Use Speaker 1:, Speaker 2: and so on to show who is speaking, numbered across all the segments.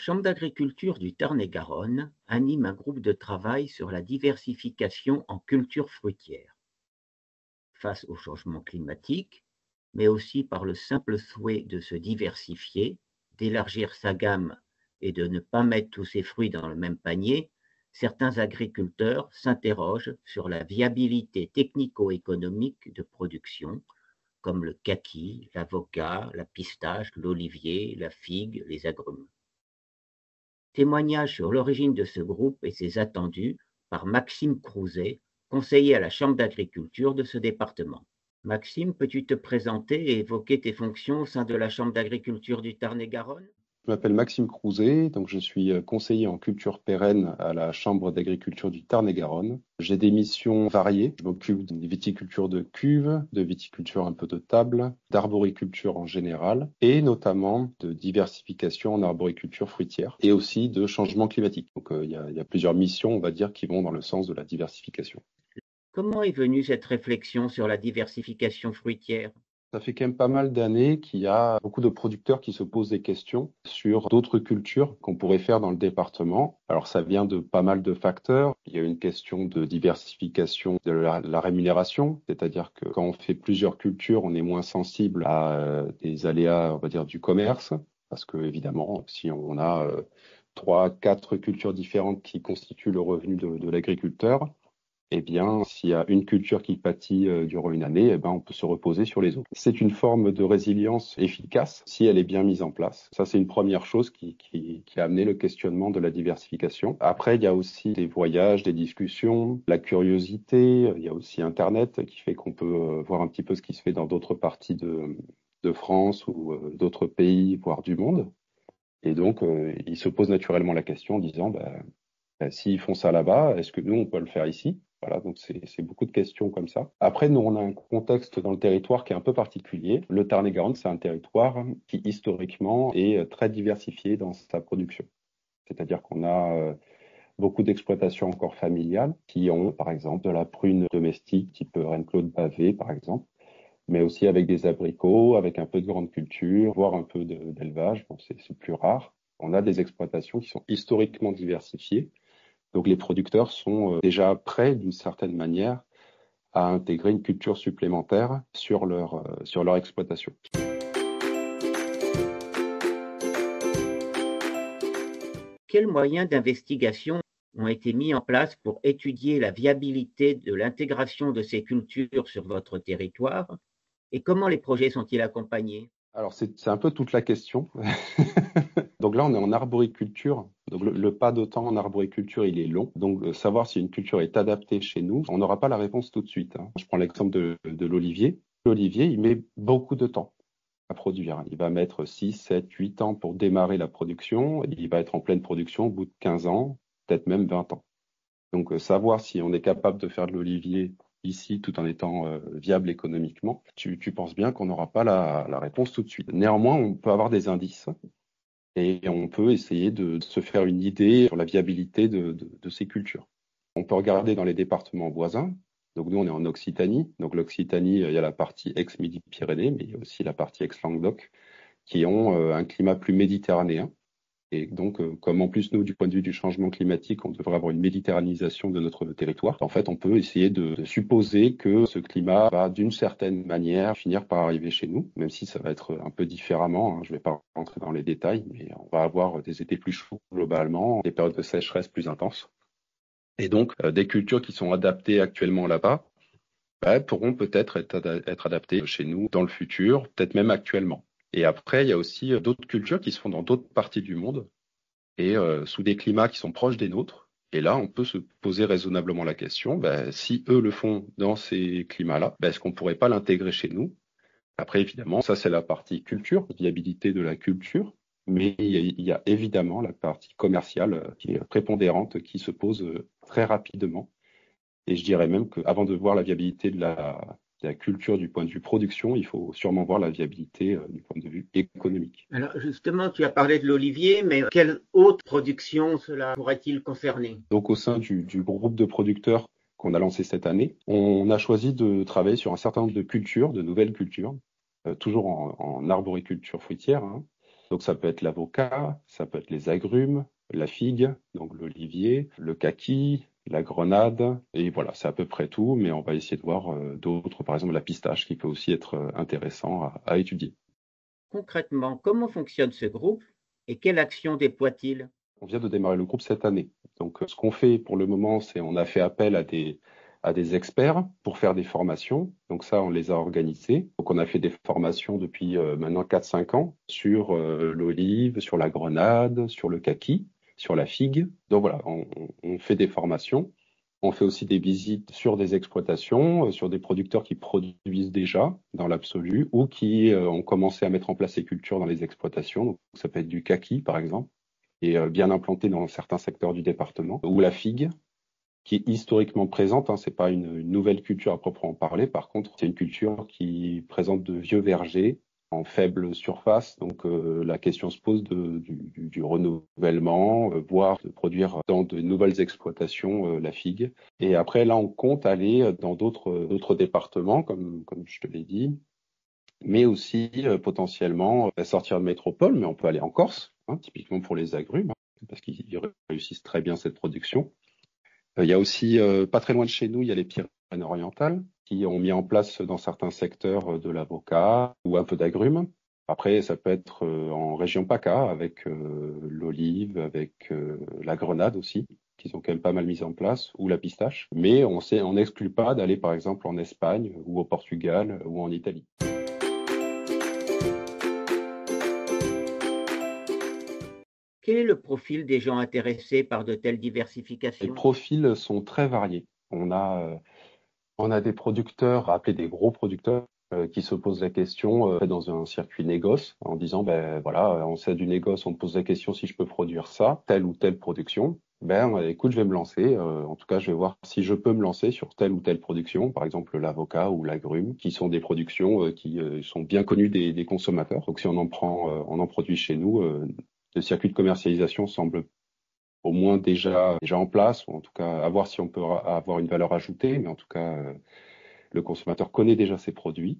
Speaker 1: Chambre d'agriculture du Tarn-et-Garonne anime un groupe de travail sur la diversification en cultures fruitières. Face au changement climatique, mais aussi par le simple souhait de se diversifier, d'élargir sa gamme et de ne pas mettre tous ses fruits dans le même panier, certains agriculteurs s'interrogent sur la viabilité technico-économique de production, comme le kaki, l'avocat, la pistache, l'olivier, la figue, les agrumes. Témoignage sur l'origine de ce groupe et ses attendus par Maxime Crouzet, conseiller à la Chambre d'agriculture de ce département. Maxime, peux-tu te présenter et évoquer tes fonctions au sein de la Chambre d'agriculture du Tarn-et-Garonne?
Speaker 2: Je m'appelle Maxime Crouzet, donc je suis conseiller en culture pérenne à la Chambre d'agriculture du Tarn-et-Garonne. J'ai des missions variées. Je m'occupe de viticulture de cuve, de viticulture un peu de table, d'arboriculture en général, et notamment de diversification en arboriculture fruitière, et aussi de changement climatique. Donc il y a plusieurs missions, on va dire, qui vont dans le sens de la diversification.
Speaker 1: Comment est venue cette réflexion sur la diversification fruitière?
Speaker 2: Ça fait quand même pas mal d'années qu'il y a beaucoup de producteurs qui se posent des questions sur d'autres cultures qu'on pourrait faire dans le département. Alors ça vient de pas mal de facteurs. Il y a une question de diversification de la rémunération, c'est-à-dire que quand on fait plusieurs cultures, on est moins sensible à des aléas, on va dire, du commerce, parce que évidemment, si on a 3, 4 cultures différentes qui constituent le revenu de l'agriculteur, eh bien, s'il y a une culture qui pâtit durant une année, eh ben, on peut se reposer sur les autres. C'est une forme de résilience efficace si elle est bien mise en place. Ça, c'est une première chose qui a amené le questionnement de la diversification. Après, il y a aussi des voyages, des discussions, la curiosité. Il y a aussi Internet qui fait qu'on peut voir un petit peu ce qui se fait dans d'autres parties de France ou d'autres pays, voire du monde. Et donc, il se pose naturellement la question en disant, s'ils font ça là-bas, est-ce que nous, on peut le faire ici? Voilà, donc c'est beaucoup de questions comme ça. Après, nous, on a un contexte dans le territoire qui est un peu particulier. Le Tarn-et-Garonne, c'est un territoire qui, historiquement, est très diversifié dans sa production. C'est-à-dire qu'on a beaucoup d'exploitations encore familiales qui ont, par exemple, de la prune domestique type Reine-Claude Bavet, par exemple, mais aussi avec des abricots, avec un peu de grande culture, voire un peu d'élevage. Bon, c'est plus rare. On a des exploitations qui sont historiquement diversifiées. Donc les producteurs sont déjà prêts d'une certaine manière à intégrer une culture supplémentaire sur leur exploitation.
Speaker 1: Quels moyens d'investigation ont été mis en place pour étudier la viabilité de l'intégration de ces cultures sur votre territoire et comment les projets sont-ils accompagnés?
Speaker 2: Alors c'est un peu toute la question. Donc là, on est en arboriculture. Donc le pas de temps en arboriculture, il est long. Donc savoir si une culture est adaptée chez nous, on n'aura pas la réponse tout de suite. Je prends l'exemple de l'olivier. L'olivier, il met beaucoup de temps à produire. Il va mettre 6, 7, 8 ans pour démarrer la production. Il va être en pleine production au bout de 15 ans, peut-être même 20 ans. Donc savoir si on est capable de faire de l'olivier ici tout en étant viable économiquement, tu penses bien qu'on n'aura pas la réponse tout de suite. Néanmoins, on peut avoir des indices. Et on peut essayer de se faire une idée sur la viabilité de ces cultures. On peut regarder dans les départements voisins. Donc nous, on est en Occitanie. Donc l'Occitanie, il y a la partie ex-Midi-Pyrénées, mais il y a aussi la partie ex-Languedoc, qui ont un climat plus méditerranéen. Et donc, comme en plus, nous, du point de vue du changement climatique, on devrait avoir une méditerranisation de notre territoire, en fait, on peut essayer de supposer que ce climat va, d'une certaine manière, finir par arriver chez nous, même si ça va être un peu différemment. Je ne vais pas rentrer dans les détails, mais on va avoir des étés plus chauds globalement, des périodes de sécheresse plus intenses. Et donc, des cultures qui sont adaptées actuellement là-bas, pourront peut-être être adaptées chez nous dans le futur, peut-être même actuellement. Et après, il y a aussi d'autres cultures qui se font dans d'autres parties du monde et sous des climats qui sont proches des nôtres. Et là, on peut se poser raisonnablement la question, si eux le font dans ces climats-là, est-ce qu'on ne pourrait pas l'intégrer chez nous? Après, évidemment, ça c'est la partie culture, viabilité de la culture, mais il y a évidemment la partie commerciale qui est prépondérante, qui se pose très rapidement. Et je dirais même qu'avant de voir la viabilité de la culture du point de vue production, il faut sûrement voir la viabilité du point de vue économique.
Speaker 1: Alors justement, tu as parlé de l'olivier, mais quelle autre production cela pourrait-il concerner?
Speaker 2: Donc au sein du groupe de producteurs qu'on a lancé cette année, on a choisi de travailler sur un certain nombre de cultures, de nouvelles cultures, toujours en arboriculture fruitière, Donc ça peut être l'avocat, ça peut être les agrumes, la figue, donc l'olivier, le kaki, la grenade, et voilà, c'est à peu près tout, mais on va essayer de voir d'autres, par exemple la pistache, qui peut aussi être intéressant à étudier.
Speaker 1: Concrètement, comment fonctionne ce groupe et quelle action déploie-t-il?
Speaker 2: On vient de démarrer le groupe cette année. Donc, ce qu'on fait pour le moment, c'est on a fait appel à des experts pour faire des formations. Donc ça, on les a organisés. Donc, on a fait des formations depuis maintenant 4-5 ans sur l'olive, sur la grenade, sur le kaki, sur la figue. Donc voilà, on fait des formations. On fait aussi des visites sur des exploitations, sur des producteurs qui produisent déjà dans l'absolu ou qui ont commencé à mettre en place ces cultures dans les exploitations. Donc, ça peut être du kaki, par exemple, et bien implantée dans certains secteurs du département, ou la figue, qui est historiquement présente. Hein, c'est pas une nouvelle culture à proprement parler. Par contre, c'est une culture qui présente de vieux vergers en faible surface. Donc, la question se pose du renouvellement, voire de produire dans de nouvelles exploitations la figue. Et après, là, on compte aller dans d'autres départements, comme je te l'ai dit, mais aussi potentiellement sortir de métropole, mais on peut aller en Corse, hein, typiquement pour les agrumes, hein, parce qu'ils réussissent très bien cette production. Il y a aussi, pas très loin de chez nous, il y a les Pyrénées-Orientales, qui ont mis en place dans certains secteurs de l'avocat ou un peu d'agrumes. Après, ça peut être en région PACA, avec l'olive, avec la grenade aussi, qu'ils ont quand même pas mal mis en place, ou la pistache. Mais on n'exclut pas d'aller, par exemple, en Espagne, ou au Portugal, ou en Italie.
Speaker 1: Quel est le profil des gens intéressés par de telles
Speaker 2: Les
Speaker 1: diversifications?
Speaker 2: profils sont très variés. On a des producteurs, appelés des gros producteurs, qui se posent la question dans un circuit négoce, en disant, ben voilà, on sait du négoce, on me pose la question si je peux produire ça, telle ou telle production. Ben écoute, je vais me lancer. En tout cas, je vais voir si je peux me lancer sur telle ou telle production, par exemple l'avocat ou l'agrume, qui sont des productions qui sont bien connues des consommateurs. Donc si on en prend, on en produit chez nous, le circuit de commercialisation semble au moins déjà en place, ou en tout cas à voir si on peut avoir une valeur ajoutée, mais en tout cas, le consommateur connaît déjà ses produits.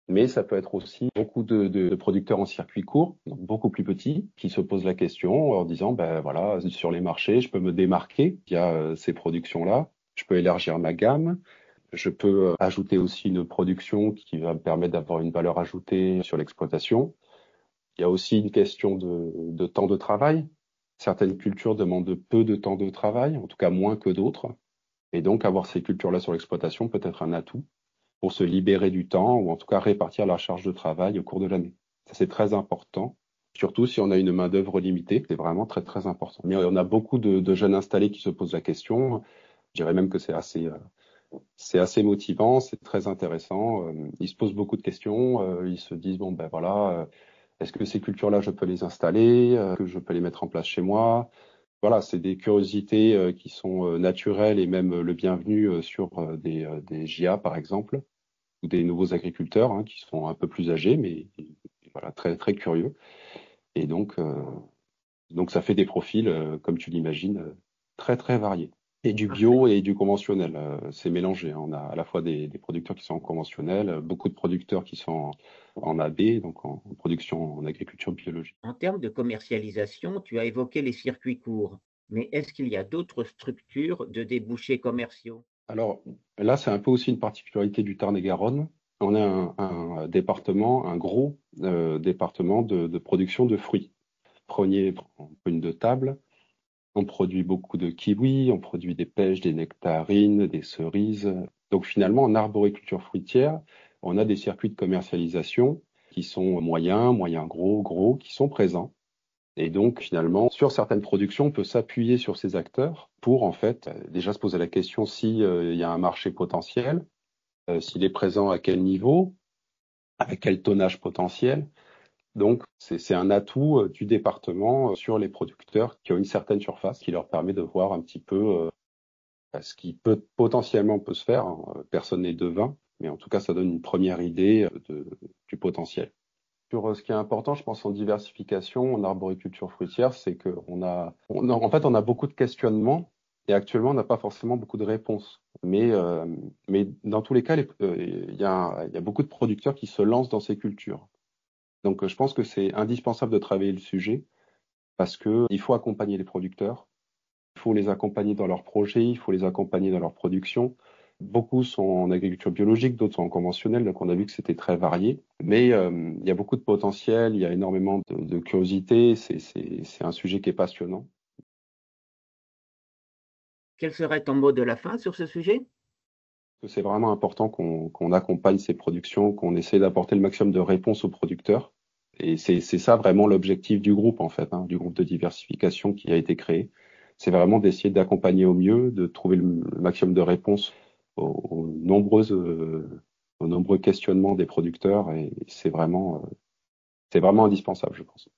Speaker 2: Mais ça peut être aussi beaucoup de producteurs en circuit court, donc beaucoup plus petits, qui se posent la question en disant, ben voilà, sur les marchés, je peux me démarquer via ces productions-là, je peux élargir ma gamme, je peux ajouter aussi une production qui va me permettre d'avoir une valeur ajoutée sur l'exploitation. Il y a aussi une question de temps de travail. Certaines cultures demandent peu de temps de travail, en tout cas moins que d'autres. Et donc, avoir ces cultures-là sur l'exploitation peut être un atout pour se libérer du temps ou en tout cas répartir la charge de travail au cours de l'année. Ça, c'est très important. Surtout si on a une main-d'œuvre limitée, c'est vraiment très, très important. Mais on a beaucoup de jeunes installés qui se posent la question. Je dirais même que c'est assez motivant, c'est très intéressant. Ils se posent beaucoup de questions. Ils se disent, bon, ben voilà, est-ce que ces cultures-là, je peux les installer, que je peux les mettre en place chez moi? Voilà, c'est des curiosités qui sont naturelles et même le bienvenu sur des JA, par exemple, ou des nouveaux agriculteurs hein, qui sont un peu plus âgés, mais voilà, très, très curieux. Et donc ça fait des profils, comme tu l'imagines, très, très variés. Et du
Speaker 1: Parfait.
Speaker 2: bio et du conventionnel, c'est mélangé, hein. On a à la fois des producteurs qui sont en conventionnel, beaucoup de producteurs qui sont en AB, donc en production en agriculture biologique.
Speaker 1: En termes de commercialisation, tu as évoqué les circuits courts, mais est-ce qu'il y a d'autres structures de débouchés commerciaux?
Speaker 2: Alors là, c'est un peu aussi une particularité du Tarn-et-Garonne. On a un département, un gros département de production de fruits. Prenez une de table, on produit beaucoup de kiwis, on produit des pêches, des nectarines, des cerises. Donc finalement, en arboriculture fruitière, on a des circuits de commercialisation qui sont moyens, moyens gros, gros, qui sont présents. Et donc, finalement, sur certaines productions, on peut s'appuyer sur ces acteurs pour, en fait, déjà se poser la question si, il y a un marché potentiel, s'il est présent à quel niveau, avec quel tonnage potentiel. Donc, c'est un atout du département sur les producteurs qui ont une certaine surface qui leur permet de voir un petit peu ce qui peut potentiellement peut se faire, hein. Personne n'est devin, mais en tout cas, ça donne une première idée du potentiel. Sur ce qui est important, je pense, en diversification, en arboriculture fruitière, c'est en fait, on a beaucoup de questionnements et actuellement, on n'a pas forcément beaucoup de réponses. Mais dans tous les cas, il y a beaucoup de producteurs qui se lancent dans ces cultures. Donc, je pense que c'est indispensable de travailler le sujet parce que il faut accompagner les producteurs, il faut les accompagner dans leurs projets, il faut les accompagner dans leur production. Beaucoup sont en agriculture biologique, d'autres sont en conventionnel, donc on a vu que c'était très varié. Mais il y a beaucoup de potentiel, il y a énormément de curiosité, c'est un sujet qui est passionnant.
Speaker 1: Quel serait ton mot de la fin sur ce sujet?
Speaker 2: C'est vraiment important qu'on accompagne ces productions, qu'on essaie d'apporter le maximum de réponses aux producteurs. Et c'est ça vraiment l'objectif du groupe, en fait, hein, du groupe de diversification qui a été créé. C'est vraiment d'essayer d'accompagner au mieux, de trouver le maximum de réponses aux nombreux questionnements des producteurs. Et c'est vraiment indispensable, je pense.